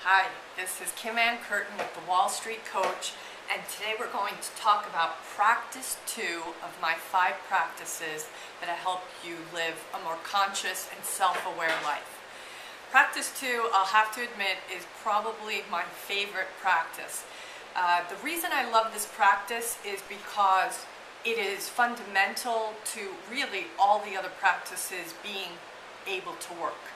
Hi, this is Kim Ann Curtin with the Wall Street Coach, and today we're going to talk about practice 2 of my 5 practices that help you live a more conscious and self-aware life. Practice 2, I'll have to admit, is probably my favorite practice. The reason I love this practice is because it is fundamental to really all the other practices being able to work.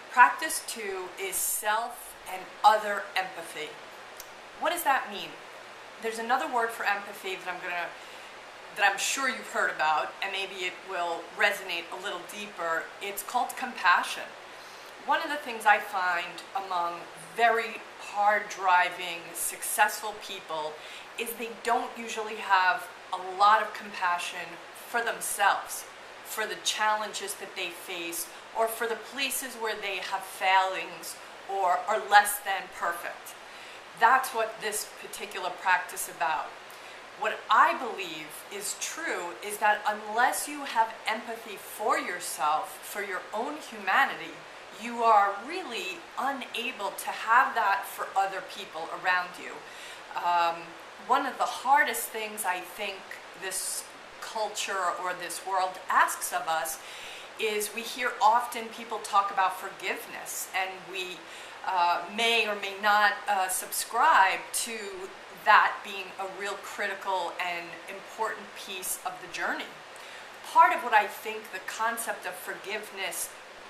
Practice 2 is self and other empathy. What does that mean? There's another word for empathy that I'm sure you've heard about, and maybe it will resonate a little deeper. It's called compassion. One of the things I find among very hard-driving, successful people is they don't usually have a lot of compassion for themselves, for the challenges that they face, or for the places where they have failings or are less than perfect. That's what this particular practice is about. What I believe is true is that unless you have empathy for yourself, for your own humanity, you are really unable to have that for other people around you. One of the hardest things I think this culture or this world asks of us is we hear often people talk about forgiveness, and we may or may not subscribe to that being a real critical and important piece of the journey. Part of what I think the concept of forgiveness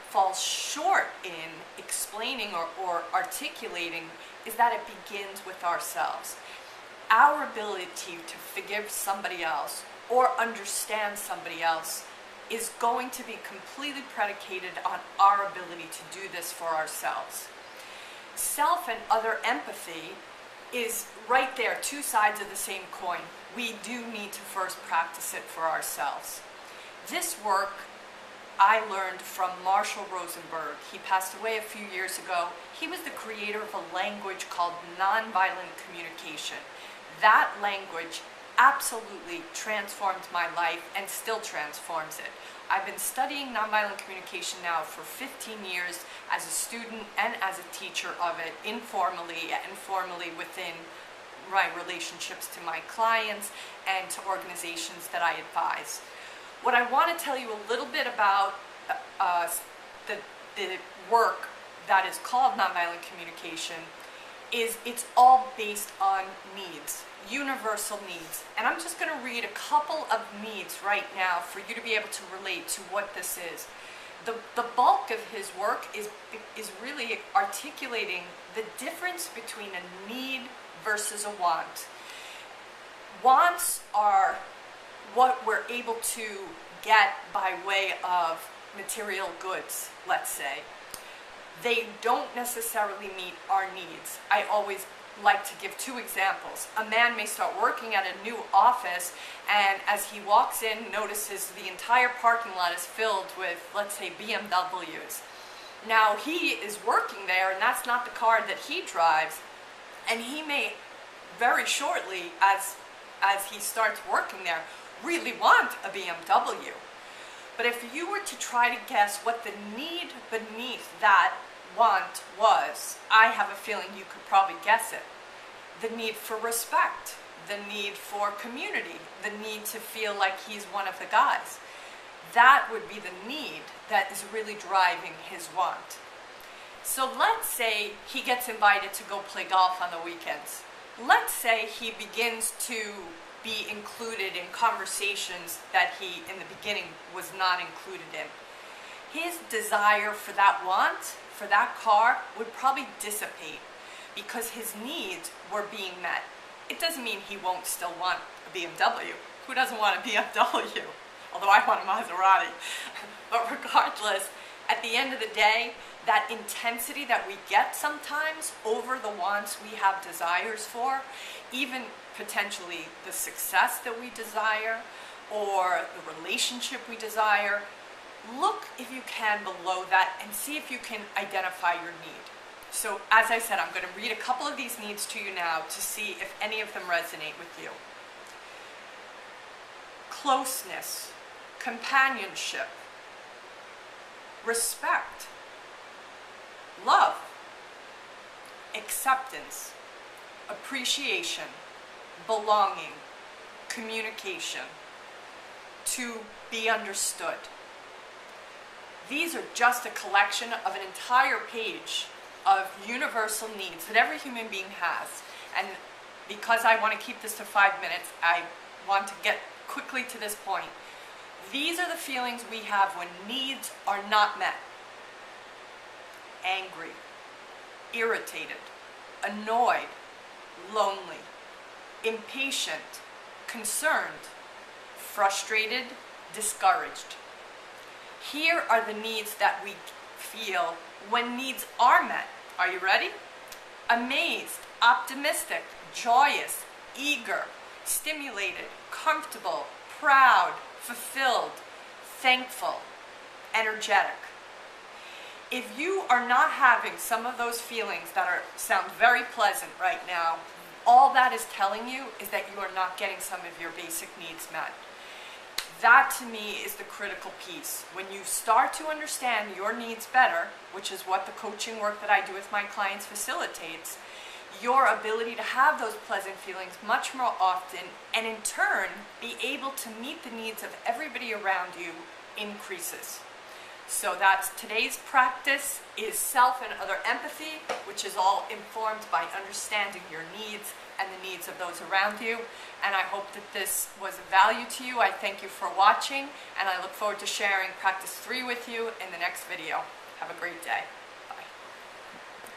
falls short in explaining or articulating is that it begins with ourselves. Our ability to forgive somebody else or understand somebody else is going to be completely predicated on our ability to do this for ourselves. Self and other empathy is right there, two sides of the same coin. We do need to first practice it for ourselves. This work I learned from Marshall Rosenberg. He passed away a few years ago. He was the creator of a language called nonviolent communication. That language absolutely transformed my life and still transforms it. I've been studying nonviolent communication now for 15 years as a student and as a teacher of it, informally and formally within my relationships to my clients and to organizations that I advise. What I want to tell you a little bit about the work that is called nonviolent communication is it's all based on needs, universal needs. And I'm just going to read a couple of needs right now for you to be able to relate to what this is. The bulk of his work is really articulating the difference between a need versus a want. Wants are what we're able to get by way of material goods, let's say. They don't necessarily meet our needs. I always like to give 2 examples. A man may start working at a new office, and as he walks in, notices the entire parking lot is filled with, let's say, BMWs. Now, he is working there, and that's not the car that he drives, and he may very shortly, as he starts working there, really want a BMW. But if you were to try to guess what the need beneath that want was, I have a feeling you could probably guess it. The need for respect, the need for community, the need to feel like he's one of the guys. That would be the need that is really driving his want. So let's say he gets invited to go play golf on the weekends. Let's say he begins to be included in conversations that he, in the beginning, was not included in. His desire for that want, for that car, would probably dissipate because his needs were being met. It doesn't mean he won't still want a BMW. Who doesn't want a BMW? Although I want a Maserati. But regardless, at the end of the day, that intensity that we get sometimes over the wants we have desires for, even potentially the success that we desire or the relationship we desire, look if you can below that and see if you can identify your need. So as I said, I'm going to read a couple of these needs to you now to see if any of them resonate with you. Closeness, companionship, respect, love, acceptance, appreciation, belonging, communication, to be understood. These are just a collection of an entire page of universal needs that every human being has. And because I want to keep this to 5 minutes, I want to get quickly to this point. These are the feelings we have when needs are not met. Angry, irritated, annoyed, lonely, impatient, concerned, frustrated, discouraged. Here are the needs that we feel when needs are met. Are you ready? Amazed, optimistic, joyous, eager, stimulated, comfortable, proud, fulfilled, thankful, energetic. If you are not having some of those feelings that sound very pleasant right now, all that is telling you is that you are not getting some of your basic needs met. That to me is the critical piece. When you start to understand your needs better, which is what the coaching work that I do with my clients facilitates, your ability to have those pleasant feelings much more often, and in turn be able to meet the needs of everybody around you, increases. So that's today's practice is self and other empathy, which is all informed by understanding your needs and the needs of those around you. And I hope that this was of value to you. I thank you for watching, and I look forward to sharing practice 3 with you in the next video. Have a great day.